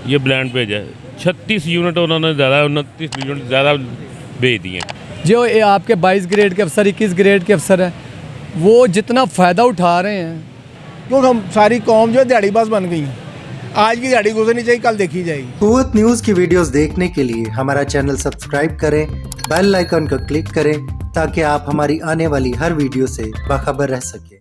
ये bland page है। 36 unit उन्होंने ज़्यादा 29 यूनिट ज़्यादा भेज दिए हैं। जो ये आपके 22 ग्रेड के अफसर 21 ग्रेड के अफसर हैं वो जितना फ़ायदा उठा रहे हैं, क्योंकि हम सारी कौम जो है दिहाड़ीबाज बन गई है। आज की दिहाड़ी गुजरनी चाहिए, कल देखी जाएगी। कुव्वत न्यूज़ की वीडियोस देखने के लिए हमारा चैनल सब्सक्राइब करें, बेल आइकन को क्लिक करें ताकि आप हमारी आने वाली हर वीडियो से बाखबर रह सकें।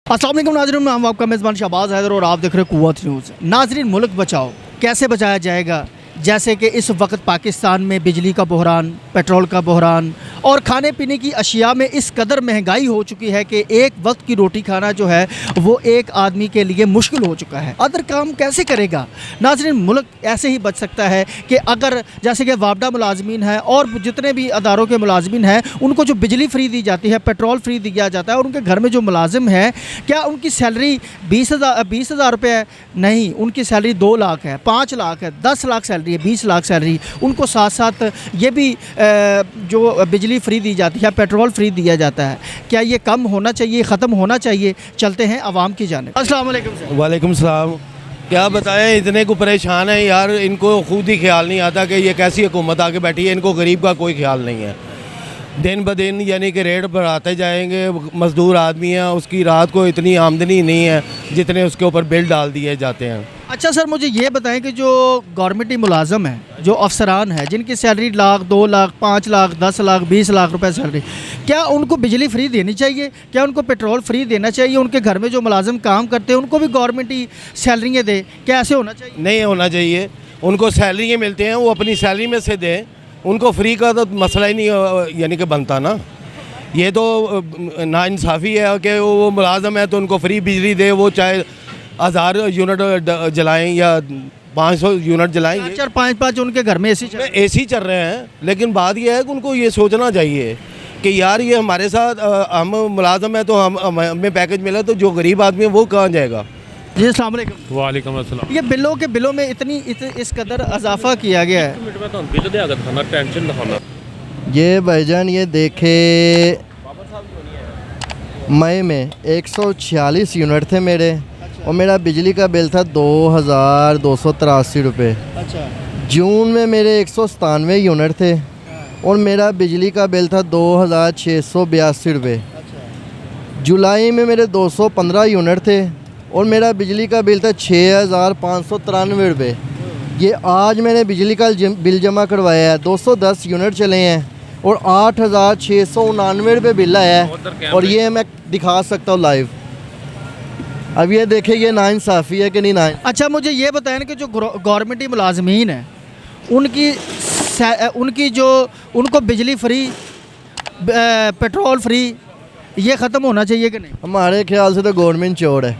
अस्सलाम वालेकुम नाज़रीन, मैं हूं आपका मेज़बान शहबाज हैदर और आप देख रहे हैं कुव्वत न्यूज़। नाज़रीन, मुल्क बचाओ कैसे बचाया जाएगा? जैसे कि इस वक्त पाकिस्तान में बिजली का बहरान, पेट्रोल का बहरान और खाने पीने की अशिया में इस कदर महंगाई हो चुकी है कि एक वक्त की रोटी खाना जो है वो एक आदमी के लिए मुश्किल हो चुका है। अदर काम कैसे करेगा? नाज़रीन, मुल्क ऐसे ही बच सकता है कि अगर जैसे कि वापडा मुलाजमीन है और जितने भी अदारों के मुलाजमीन हैं उनको जो बिजली फ्री दी जाती है, पेट्रोल फ्री दिया जाता है और उनके घर में जो मुलाजिम हैं, क्या उनकी सैलरी 20,000 रुपये है? नहीं, उनकी सैलरी 2 लाख है, 5 लाख है, 10 लाख सैलरी है, 20 लाख सैलरी। उनको साथ साथ ये भी जो बिजली फ्री दी जाती है, पेट्रोल फ्री दिया जाता है। क्या ये कम होना चाहिए, ख़त्म होना चाहिए? चलते हैं आवाम की जानिब। अस्सलाम वालेकुम सर। वालेकुम सलाम। क्या बताएं, इतने को परेशान है यार, इनको खुद ही ख्याल नहीं आता कि ये कैसी हुकूमत आके बैठी है। इनको गरीब का कोई ख्याल नहीं है। दिन ब दिन यानी कि रेट बढ़ाते जाएंगे। मज़दूर आदमी है, उसकी रात को इतनी आमदनी नहीं है जितने उसके ऊपर बिल डाल दिए जाते हैं। अच्छा सर, मुझे ये बताएं कि जो गवर्नमेंटी मुलाजम है, जो अफसरान है जिनकी सैलरी लाख, 2 लाख, 5 लाख, 10 लाख, 20 लाख रुपए सैलरी, क्या उनको बिजली फ्री देनी चाहिए? क्या उनको पेट्रोल फ्री देना चाहिए? उनके घर में जो मुलाजिम काम करते हैं उनको भी गवर्नमेंट ही सैलरियाँ दे? क्या ऐसे होना चाहिए? नहीं होना चाहिए। उनको सैलरी मिलते हैं, वो अपनी सैलरी में से दें। उनको फ्री का तो मसला ही नहीं यानी कि बनता ना। ये तो नाइंसाफ़ी है कि वो मुलाजम है तो उनको फ्री बिजली दे, वो चाहे 1000 यूनिट जलाएं या 500 यूनिट जलाएं। 4-5 उनके घर में एसी चल रहे हैं, लेकिन बात यह है कि उनको ये सोचना चाहिए कि यार ये हमारे साथ हम मुलाजम है तो हमें पैकेज मिला, तो जो गरीब आदमी है वो कहाँ जाएगा? जी अस्सलाम वालेकुम। वालेकुम अस्सलाम। ये बिलों में इस कदर इजाफा किया गया है। बिल दे अगर खाना टेंशन दिखाना। ये भाईजान ये देखे, मई में 146 यूनिट थे मेरे और मेरा बिजली का बिल था 2283 रुपये। अच्छा। जून में मेरे 197 यूनिट थे और मेरा बिजली का बिल था 2682 रुपये। जुलाई में मेरे 215 यूनिट थे और मेरा बिजली का बिल था 6593 रुपये। ये आज मैंने बिजली का बिल जमा करवाया है, 210 यूनिट चले हैं और 8699 रुपये बिल आया है और ये मैं दिखा सकता हूँ लाइव। अब ये देखें, ये नाइंसाफ़ी है कि नहीं ना? अच्छा, मुझे ये बताएं कि जो गवर्नमेंटी मुलाजमीन है उनकी जो उनको बिजली फ्री, पेट्रोल फ्री, ये ख़त्म होना चाहिए कि नहीं? हमारे ख्याल से तो गवर्नमेंट चोर है।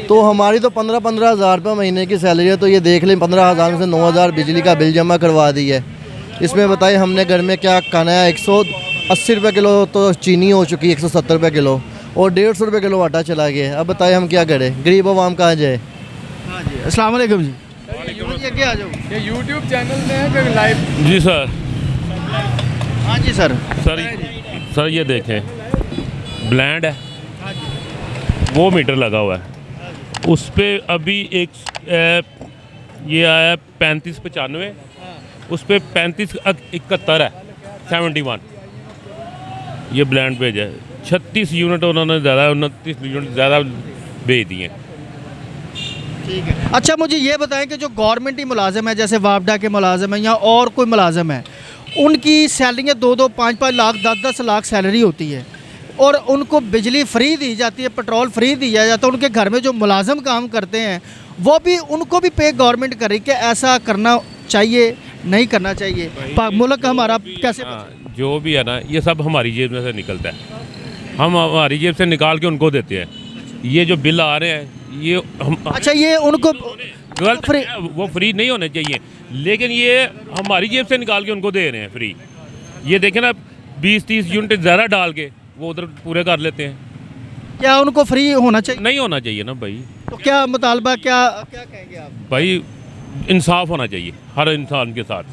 तो हमारी तो 15-15 हज़ार रुपये महीने की सैलरी है, तो ये देख लें 15,000 में से 9,000 बिजली का बिल जमा करवा दी है। इसमें बताइए हमने घर में क्या खाना है? 180 रुपये किलो तो चीनी हो चुकी है, 170 रुपये किलो और 150 रुपये किलो आटा चला गया। अब बताइए हम क्या करें? गरीब आवाम कहाँ जाए? हाँ जी, अस्सलाम वालेकुम जी। ये आ जाओ, ये यूट्यूब चैनल में है कि लाइव? जी सर। हाँ जी सर। सर ये देखें, ब्लैंड है, वो मीटर लगा हुआ है, उस पर अभी एक ये आया 3595, उस पर 3571 है, 71। ये ब्लैंड पेज है। 36 यूनिट उन्होंने ज़्यादा 29 यूनिट ज़्यादा भेज दिए। ठीक है। अच्छा, मुझे ये बताएं कि जो गवर्नमेंटी मुलाजिम है, जैसे वापडा के मुलाजिम है या और कोई मुलाजिम है, उनकी सैलरियाँ 2-2, 5-5 लाख, 10-10 लाख सैलरी होती है और उनको बिजली फ्री दी जाती है, पेट्रोल फ्री दिया जाता है। उनके घर में जो मुलाजिम काम करते हैं वो भी, उनको भी पे गवर्नमेंट करे। क्या ऐसा करना चाहिए, नहीं करना चाहिए? मुल्क हमारा कैसे जो भी है ना, ये सब हमारी जेब में से निकलता है। हम हमारी जेब से निकाल के उनको देते हैं। ये जो बिल आ रहे हैं ये हम, अच्छा, ये उनको गलत फ्री, वो फ्री नहीं होने चाहिए, लेकिन ये हमारी जेब से निकाल के उनको दे रहे हैं फ्री। ये देखें ना, 20-30 यूनिट ज़्यादा डाल के वो उधर पूरे कर लेते हैं। क्या उनको फ्री होना चाहिए? नहीं होना चाहिए ना भाई। तो क्या मुतालबा, क्या कहेंगे आप? भाई इंसाफ होना चाहिए हर इंसान के साथ।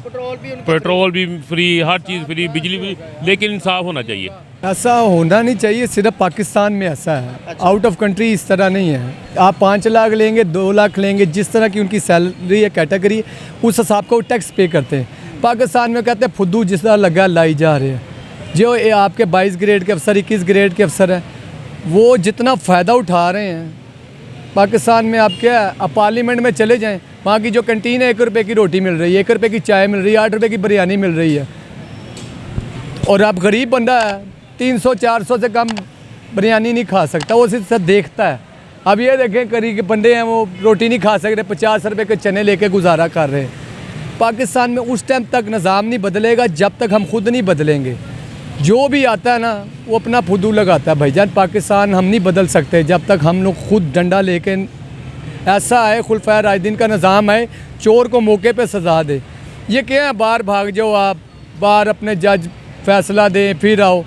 पेट्रोल भी फ्री, हर चीज़ फ्री, बिजली भी, लेकिन इंसाफ होना चाहिए। ऐसा होना नहीं चाहिए, सिर्फ पाकिस्तान में ऐसा है। आउट ऑफ कंट्री इस तरह नहीं है। आप 5 लाख लेंगे, 2 लाख लेंगे, जिस तरह की उनकी सैलरी है, कैटेगरी, उस हिसाब को टैक्स पे करते हैं। पाकिस्तान में कहते हैं फुद्दू जिस तरह लगा लाई जा रहे हैं। जो ये आपके 22 ग्रेड के अफसर, 21 ग्रेड के अफसर हैं, वो जितना फ़ायदा उठा रहे हैं पाकिस्तान में। आप क्या, आप पार्लियामेंट में चले जाएं, वहाँ की जो कैंटीन है 1 रुपये की रोटी मिल रही है, 1 रुपये की चाय मिल रही है, 8 रुपये की बिरयानी मिल रही है। और आप गरीब बंदा है, 300-400 से कम बिरयानी नहीं खा सकता, वो सिर्फ देखता है। अब ये देखें गरीब के बंदे हैं, वो रोटी नहीं खा सकते, 50 रुपये के चने लेके गुजारा कर रहे हैं। पाकिस्तान में उस टाइम तक निज़ाम नहीं बदलेगा जब तक हम खुद नहीं बदलेंगे। जो भी आता है ना वो अपना फुद्दू लगाता है भाईजान। पाकिस्तान हम नहीं बदल सकते जब तक हम लोग खुद डंडा लेके, ऐसा है खुलफाए राशिदीन का निज़ाम है, चोर को मौके पे सज़ा दे। ये क्या है, बाहर भाग जाओ आप, बाहर अपने जज फैसला दें फिर आओ।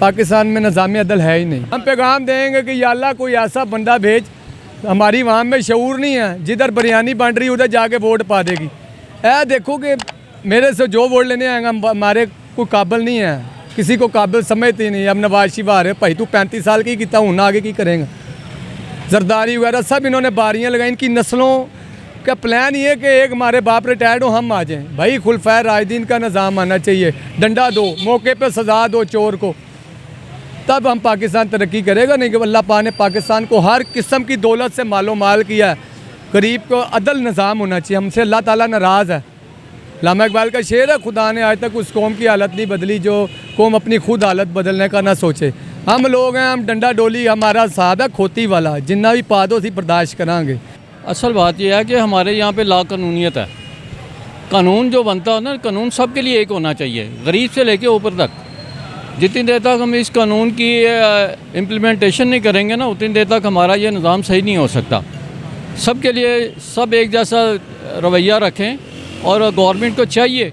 पाकिस्तान में निज़ाम अदल है ही नहीं। हम पैगाम देंगे कि या अल्लाह कोई ऐसा बंदा भेज, हमारी वहाँ में शऊर नहीं है, जिधर बिरयानी बन रही उधर जाके वोट पा देगी। देखो कि मेरे से जो वोट लेने आएंगे हमारे कोई काबिल नहीं है, किसी को काबिल समझते ही नहीं। अब नवाज शरीफ आ रहे, भाई तू 35 साल की कितना हूँ, आगे की करेंगे। जरदारी वगैरह सब इन्होंने बारियाँ लगाई। इनकी नस्लों का प्लान ये है कि एक हमारे बाप रिटायर्ड हो, हम आ जाएं। भाई खुलफाए राशिदीन का निज़ाम आना चाहिए। डंडा दो, मौके पे सज़ा दो चोर को, तब हम पाकिस्तान तरक्की करेगा। नहीं कि अल्लाह पाक ने पाकिस्तान को हर किस्म की दौलत से मालो माल किया है। गरीब को अदल निज़ाम होना चाहिए। हमसे अल्लाह ताला नाराज़ है। अल्लामा इकबाल का शेर है, खुदा ने आज तक उस कौम की हालत नहीं बदली जो कौम अपनी खुद हालत बदलने का ना सोचे। हम लोग हैं, हम डंडा डोली हमारा साहब है खोती वाला, जिन्ना भी पा दो सी बर्दाश्त करांगे। असल बात यह है कि हमारे यहाँ पे ला कानूनियत है। कानून जो बनता है ना, कानून सबके लिए एक होना चाहिए, गरीब से लेके ऊपर तक। जितनी देर तक हम इस कानून की इम्प्लीमेंटेशन नहीं करेंगे ना, उतनी देर तक हमारा ये निज़ाम सही नहीं हो सकता। सबके लिए सब एक जैसा रवैया रखें, और गवर्नमेंट को चाहिए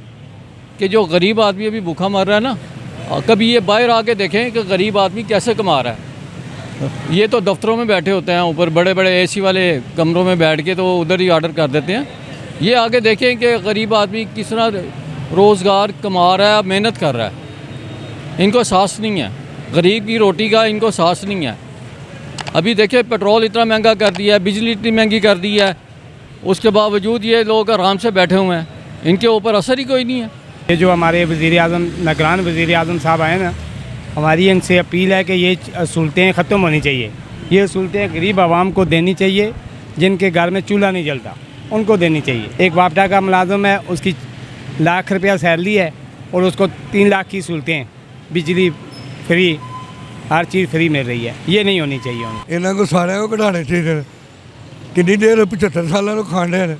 कि जो गरीब आदमी अभी भूखा मर रहा है ना, कभी ये बाहर आके देखें कि गरीब आदमी कैसे कमा रहा है। ये तो दफ्तरों में बैठे होते हैं, ऊपर बड़े बड़े एसी वाले कमरों में बैठ के तो उधर ही ऑर्डर कर देते हैं। ये आके देखें कि गरीब आदमी किस तरह रोज़गार कमा रहा है, मेहनत कर रहा है। इनको एहसास नहीं है, गरीब की रोटी का इनको एहसास नहीं है। अभी देखिए पेट्रोल इतना महंगा कर दिया है, बिजली इतनी महंगी कर दी है, उसके बावजूद ये लोग आराम से बैठे हुए हैं, इनके ऊपर असर ही कोई नहीं है। ये जो हमारे वज़ीर-ए-आज़म निगरान वज़ीर-ए-आज़म साहब आए ना, हमारी इनसे अपील है कि ये सहूलतें ख़त्म होनी चाहिए। ये सहूलतें गरीब आवाम को देनी चाहिए, जिनके घर में चूल्हा नहीं जलता उनको देनी चाहिए। एक वापडा का मुलाजम है, उसकी लाख रुपया सैलरी है और उसको 3 लाख की सहूलतें, बिजली फ्री, हर चीज़ फ्री मिल रही है। ये नहीं होनी चाहिए। इन्हों को सारे को घटाने चाहिए। कितनी देर 75 सालों खाण रहे हैं,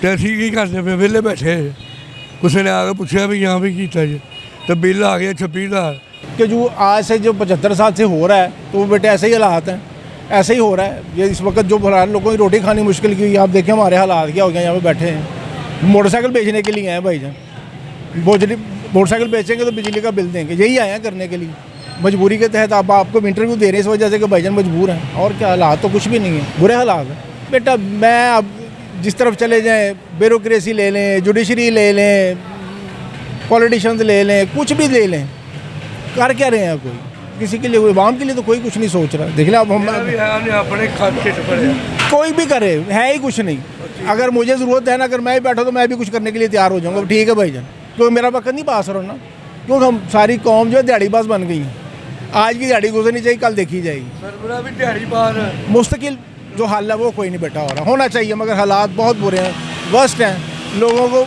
तो असी की करते पे वेले बैठे। किसी ने आके पूछा भी यहाँ भी किया जी, तो बिल आ गया 26,000 कि जो आज से जो 75 साल से हो रहा है, तो वो बेटे ऐसे ही हालात हैं, ऐसे ही हो रहा है। ये इस वक्त जो लोगों की रोटी खानी मुश्किल की हुई, आप देखें हमारे हालात क्या हो गए। यहाँ पे बैठे हैं, मोटरसाइकिल बेचने के लिए आए भाईजान। मोटरसाइकिल बेचेंगे तो बिजली का बिल देंगे, यही आए हैं करने के लिए। मजबूरी के तहत आप आपको इंटरव्यू दे रहे हैं इस वजह से कि भाईजान मजबूर हैं, और क्या। हालात तो कुछ भी नहीं है, बुरे हालात हैं बेटा। मैं अब जिस तरफ चले जाएं, ब्यूरोक्रेसी ले लें, जुडिशरी ले लें, पॉलिटिशियंस ले लें, कुछ भी ले लें, कर क्या रहे हैं कोई किसी के लिए, कोई आवाम के लिए तो कोई कुछ नहीं सोच रहा। देख लें अब हम अपने खाते कोई भी करे, है ही कुछ नहीं। अगर मुझे ज़रूरत है ना, अगर मैं ही बैठा तो मैं भी कुछ करने के लिए तैयार हो जाऊँगा, ठीक है भाईजान, क्योंकि मेरा वक्त नहीं पास रहा ना। क्योंकि हम सारी कौम जो है दिहाड़ीबाज बन गई है। आज की दिहाड़ी गुजरनी चाहिए, कल देखी जाएगी। सरबराह भी दिहाड़ीबाज है। मुस्तकिल जो हाल है वो कोई नहीं बैठा हो रहा, होना चाहिए, मगर हालात बहुत बुरे हैं, वर्स्ट हैं। लोगों को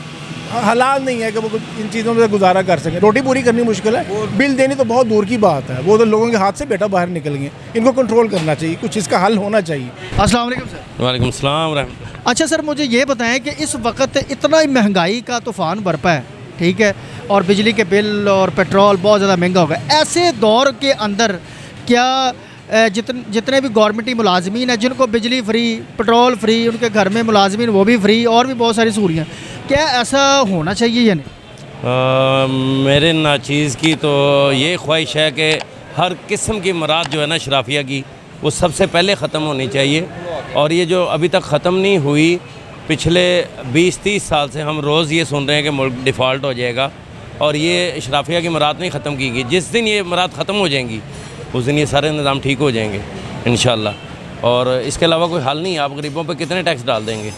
हालात नहीं है कि वो इन चीज़ों में गुजारा कर सकें। रोटी पूरी करनी मुश्किल है, बिल देनी तो बहुत दूर की बात है, वो तो लोगों के हाथ से बेटा बाहर निकल गए। इनको कंट्रोल करना चाहिए, कुछ इसका हल होना चाहिए। अस्सलाम वालेकुम सर। वालेकुम सलाम रहमतुल्लाह। अच्छा सर, मुझे ये बताएं कि इस वक्त इतना ही महंगाई का तूफ़ान बरपा है, ठीक है, और बिजली के बिल और पेट्रोल बहुत ज़्यादा महंगा हो गया। ऐसे दौर के अंदर क्या जितने भी गवर्नमेंटी मुलाजमीन हैं, जिनको बिजली फ्री, पेट्रोल फ्री, उनके घर में मुलाजमीन वो भी फ्री, और भी बहुत सारी सहूलियाँ, क्या ऐसा होना चाहिए या नहीं? मेरे नाचीज़ की तो ये ख्वाहिश है कि हर किस्म की मराद जो है ना शराफिया की, वो सबसे पहले ख़त्म होनी चाहिए। और ये जो अभी तक ख़त्म नहीं हुई, पिछले 20-30 साल से हम रोज़ ये सुन रहे हैं कि मुल्क डिफ़ॉल्ट हो जाएगा और ये इशराफिया की मराद नहीं ख़त्म की गई। जिस दिन ये मराद ख़त्म हो जाएंगी उस दिन ये सारे निज़ाम ठीक हो जाएंगे इंशाल्लाह। और इसके अलावा कोई हल नहीं। आप गरीबों पे कितने टैक्स डाल देंगे,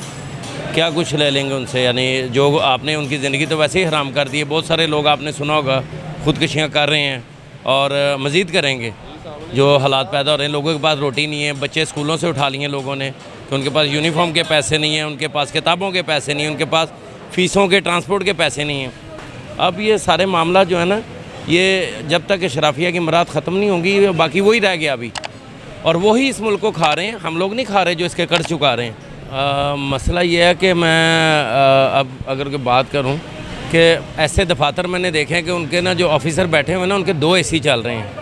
क्या कुछ ले लेंगे उनसे? यानी जो आपने उनकी ज़िंदगी तो वैसे ही हराम कर दी है। बहुत सारे लोग आपने सुना होगा ख़ुदकुशियाँ कर रहे हैं और मज़ीद करेंगे। जो हालात पैदा हो रहे हैं, लोगों के पास रोटी नहीं है, बच्चे स्कूलों से उठा लिए लोगों ने कि उनके पास यूनिफॉर्म के पैसे नहीं हैं, उनके पास किताबों के पैसे नहीं हैं, उनके पास फ़ीसों के ट्रांसपोर्ट के पैसे नहीं हैं। अब ये सारे मामला जो है ना, ये जब तक इशराफिया की मराद ख़त्म नहीं होंगी बाकी वही रह गया अभी, और वही इस मुल्क को खा रहे हैं। हम लोग नहीं खा रहे जो इसके कर्ज चुका रहे हैं। मसला ये है कि मैं अब अगर कोई बात करूं कि ऐसे दफातर मैंने देखे हैं कि उनके ना जो ऑफिसर बैठे हुए हैं ना, उनके 2 एसी चल रहे हैं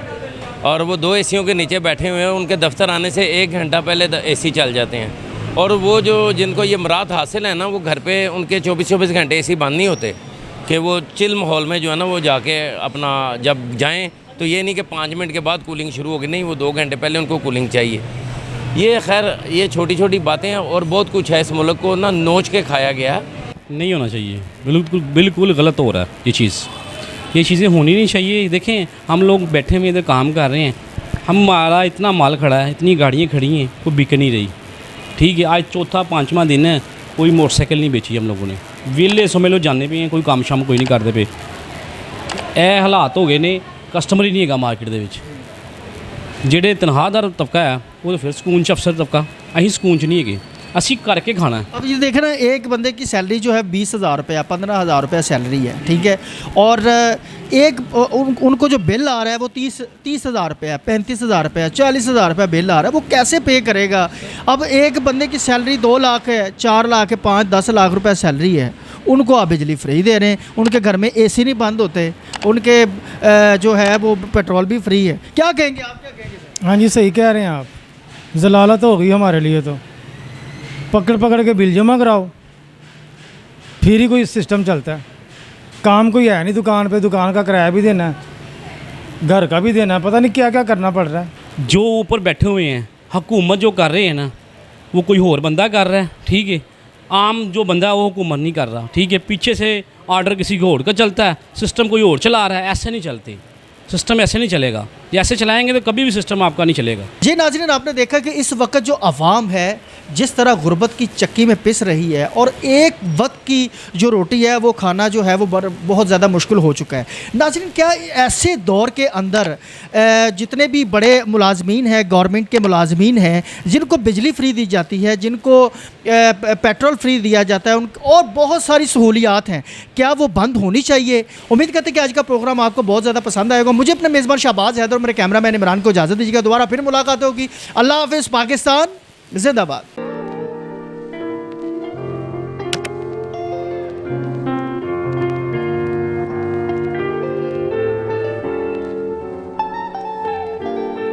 और वो 2 एसियों के नीचे बैठे हुए हैं। उनके दफ्तर आने से 1 घंटा पहले एसी चल जाते हैं। और वो जो जिनको ये मराद हासिल है ना, वो घर पे उनके 24-24 घंटे एसी बंद नहीं होते कि वो चिल माहौल में जो है ना वो जाके अपना जब जाएँ तो ये नहीं कि 5 मिनट के बाद कूलिंग शुरू होगी, नहीं, वो 2 घंटे पहले उनको कूलिंग चाहिए। ये खैर ये छोटी छोटी बातें हैं और बहुत कुछ है। इस मुल्क को ना नोच के खाया गया है। नहीं होना चाहिए, बिल्कुल बिल्कुल गलत हो रहा है ये चीज़। ये चीज़ें होनी नहीं चाहिए। देखें, हम लोग बैठे हुए इधर काम कर रहे हैं, हमारा इतना माल खड़ा है, इतनी गाड़ियाँ खड़ी हैं, कोई बिक नहीं रही। ठीक है, आज 4था-5वां दिन है, कोई मोटरसाइकिल नहीं बेची हम लोगों ने। वेले समझ लो जाने पे हैं, कोई काम शाम कोई नहीं करते पे। ए हालात हो गए ने, कस्टमर ही नहीं है मार्केट दे विच। ਜਿਹੜੇ ਤਨਖਾਹਦਾਰ तबका है वो तो फिर ਸਕੂਨ 'ਚ ਅਫਸਰ तबका, ਅਸੀਂ ਸਕੂਨ 'ਚ नहीं है, ਅਸੀਂ करके खाना है। अब ये देखें ना, एक बंदे की सैलरी जो है 20,000 रुपया 15,000 रुपया सैलरी है, ठीक है, और उनको जो बिल आ रहा है वो 30,000 रुपया, 35,000 रुपया, 40,000 रुपया बिल आ रहा है। वो कैसे पे करेगा? अब एक बंदे की सैलरी 2 लाख है, 4 लाख है, 5-10 लाख रुपया सैलरी है, उनको आप बिजली फ्री दे रहे हैं, उनके घर में एसी नहीं बंद होते, उनके जो है वो पेट्रोल भी फ्री है। क्या कहेंगे आप, क्या कहेंगे? हाँ जी, सही कह रहे हैं आप। जलालत हो गई हमारे लिए तो। पकड़ पकड़ के बिल जमा कराओ, फिर ही कोई सिस्टम चलता है। काम कोई है नहीं दुकान पे, दुकान का किराया भी देना है, घर का भी देना है, पता नहीं क्या क्या करना पड़ रहा है। जो ऊपर बैठे हुए हैं, हुकूमत जो कर रहे हैं ना, वो कोई और बंदा कर रहा है। ठीक है, आम जो बंदा है वो हुकूमत नहीं कर रहा। ठीक है, पीछे से ऑर्डर किसी को और का चलता है, सिस्टम कोई और चला रहा है। ऐसे नहीं चलते, सिस्टम ऐसे नहीं चलेगा। ऐसे चलाएंगे तो कभी भी सिस्टम आपका नहीं चलेगा। जी नाज़रीन, आपने देखा कि इस वक्त जो अवाम है जिस तरह गुर्बत की चक्की में पिस रही है और एक वक्त की जो रोटी है वो खाना जो है वो बहुत ज़्यादा मुश्किल हो चुका है। नाज़रीन, क्या ऐसे दौर के अंदर जितने भी बड़े मुलाजमीन हैं, गवर्नमेंट के मुलाजमीन हैं, जिनको बिजली फ्री दी जाती है, जिनको पेट्रोल फ्री दिया जाता है, और बहुत सारी सहूलियात हैं, क्या वो बंद होनी चाहिए? उम्मीद करते हैं कि आज का प्रोग्राम आपको बहुत ज़्यादा पसंद आएगा। मुझे अपने मेज़बान शहबाज हैदर और मेरे कैमरामैन इमरान को इजाज़त दीजिएगा। दोबारा फिर मुलाकात होगी। अल्लाह हाफ़िज़। पाकिस्तान जिंदाबाद।